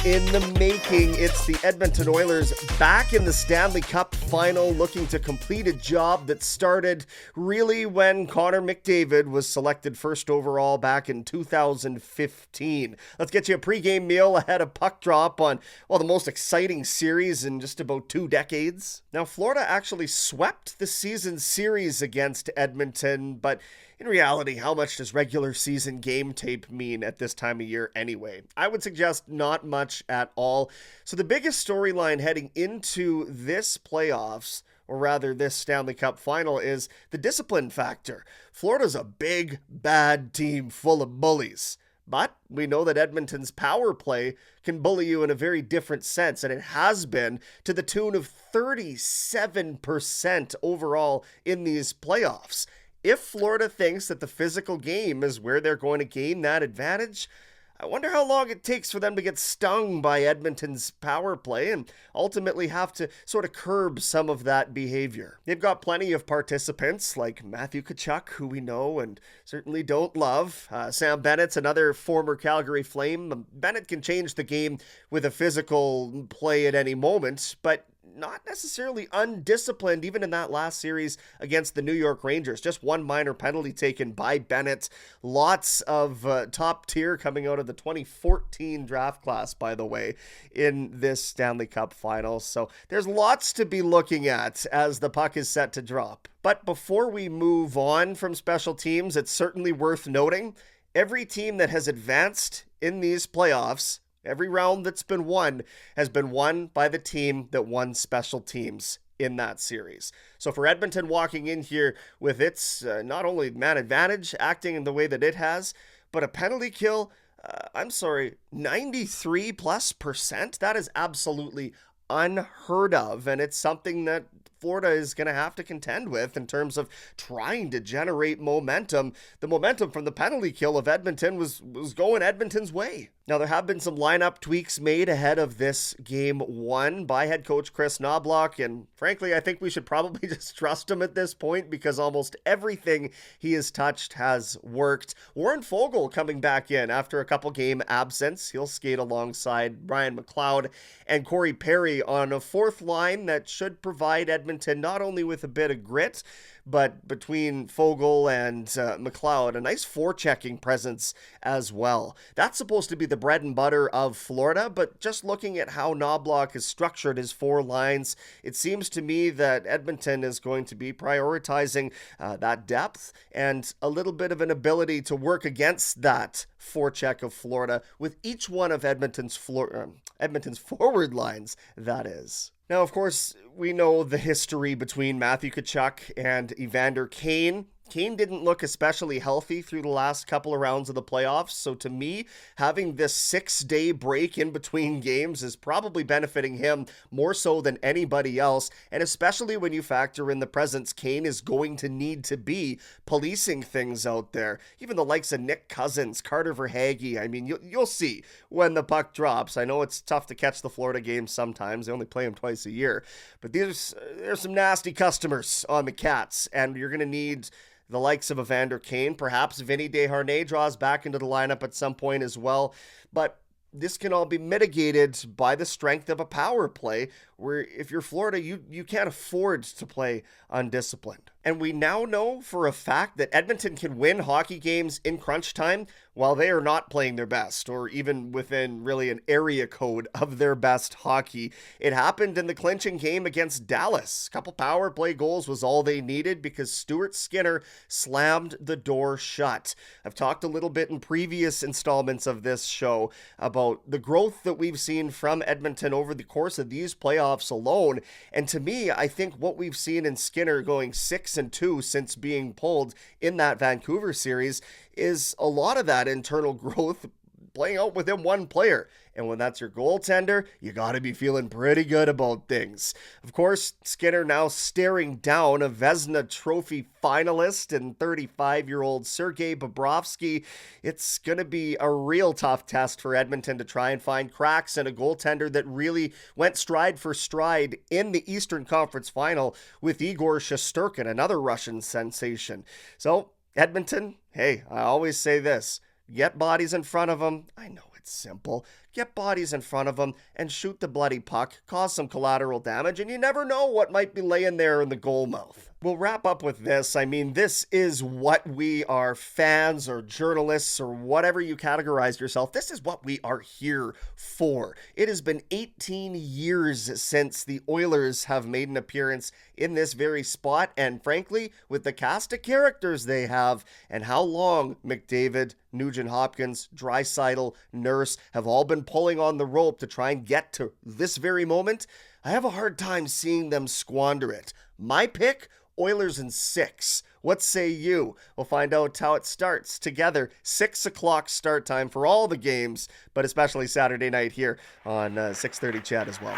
in the making. It's the Edmonton Oilers back in the Stanley Cup Final, looking to complete a job that started really when Connor McDavid was selected first overall back in 2015. Let's get you a pregame meal ahead of puck drop on, well, the most exciting series in just about 2 decades. Now, Florida actually swept the season series against Edmonton, but in reality, how much does regular season game tape mean at this time of year anyway? I would suggest not much at all. So the biggest storyline heading into this playoffs, or rather this Stanley Cup Final, is the discipline factor. Florida's a big, bad team full of bullies. But we know that Edmonton's power play can bully you in a very different sense, and it has been to the tune of 37% overall in these playoffs. If Florida thinks that the physical game is where they're going to gain that advantage, I wonder how long it takes for them to get stung by Edmonton's power play and ultimately have to sort of curb some of that behavior. They've got plenty of participants like Matthew Tkachuk, who we know and certainly don't love. Sam Bennett's another former Calgary Flame. Bennett can change the game with a physical play at any moment, but not necessarily undisciplined, even in that last series against the New York Rangers. Just one minor penalty taken by Bennett. Lots of top tier coming out of the 2014 draft class, by the way, in this Stanley Cup Final. So there's lots to be looking at as the puck is set to drop. But before we move on from special teams, it's certainly worth noting every team that has advanced in these playoffs, every round that's been won has been won by the team that won special teams in that series. So for Edmonton walking in here with its not only man advantage acting in the way that it has, but a penalty kill, 93+%, that is absolutely unheard of. And it's something that Florida is going to have to contend with in terms of trying to generate momentum. The momentum from the penalty kill of Edmonton was going Edmonton's way. Now, there have been some lineup tweaks made ahead of this game one by head coach Chris Knobloch, and frankly, I think we should probably just trust him at this point because almost everything he has touched has worked. Warren Foegele coming back in after a couple game absence. He'll skate alongside Brian McLeod and Corey Perry on a fourth line that should provide Edmonton not only with a bit of grit, but between Foegele and McLeod, a nice forechecking presence as well. That's supposed to be the bread and butter of Florida, but just looking at how Knobloch has structured his 4 lines, it seems to me that Edmonton is going to be prioritizing that depth and a little bit of an ability to work against that forecheck of Florida with each one of Edmonton's forward lines, that is. Now, of course, we know the history between Matthew Tkachuk and Evander Kane. Kane didn't look especially healthy through the last couple of rounds of the playoffs, so to me, having this 6-day break in between games is probably benefiting him more so than anybody else, and especially when you factor in the presence Kane is going to need to be policing things out there. Even the likes of Nick Cousins, Carter Verhaeghe, I mean, you'll see when the puck drops. I know it's tough to catch the Florida games sometimes. They only play them twice a year, but there's some nasty customers on the Cats, and you're going to need the likes of Evander Kane. Perhaps Vinny Desharnais draws back into the lineup at some point as well. But this can all be mitigated by the strength of a power play, where if you're Florida, you can't afford to play undisciplined. And we now know for a fact that Edmonton can win hockey games in crunch time while they are not playing their best, or even within really an area code of their best hockey. It happened in the clinching game against Dallas. A couple power play goals was all they needed because Stuart Skinner slammed the door shut. I've talked a little bit in previous installments of this show about the growth that we've seen from Edmonton over the course of these playoffs alone. And to me, I think what we've seen in Skinner going 6-2 since being pulled in that Vancouver series is a lot of that internal growth playing out within one player. And when that's your goaltender, you got to be feeling pretty good about things. Of course, Skinner now staring down a Vezina Trophy finalist and 35-year-old Sergei Bobrovsky. It's going to be a real tough test for Edmonton to try and find cracks in a goaltender that really went stride for stride in the Eastern Conference Final with Igor Shesterkin, another Russian sensation. So, Edmonton, hey, I always say this, get bodies in front of them. I know it's simple. get bodies in front of them, and shoot the bloody puck, cause some collateral damage, and you never know what might be laying there in the goal mouth. We'll wrap up with this. I mean, this is what we are, fans or journalists or whatever you categorize yourself. This is what we are here for. It has been 18 years since the Oilers have made an appearance in this very spot, and frankly, with the cast of characters they have and how long McDavid, Nugent-Hopkins, Draisaitl, Nurse have all been pulling on the rope to try and get to this very moment, I have a hard time seeing them squander it. My pick, Oilers in 6. What say you? We'll find out how it starts together. 6 o'clock start time for all the games, but especially Saturday night here on 6:30 Chat as well.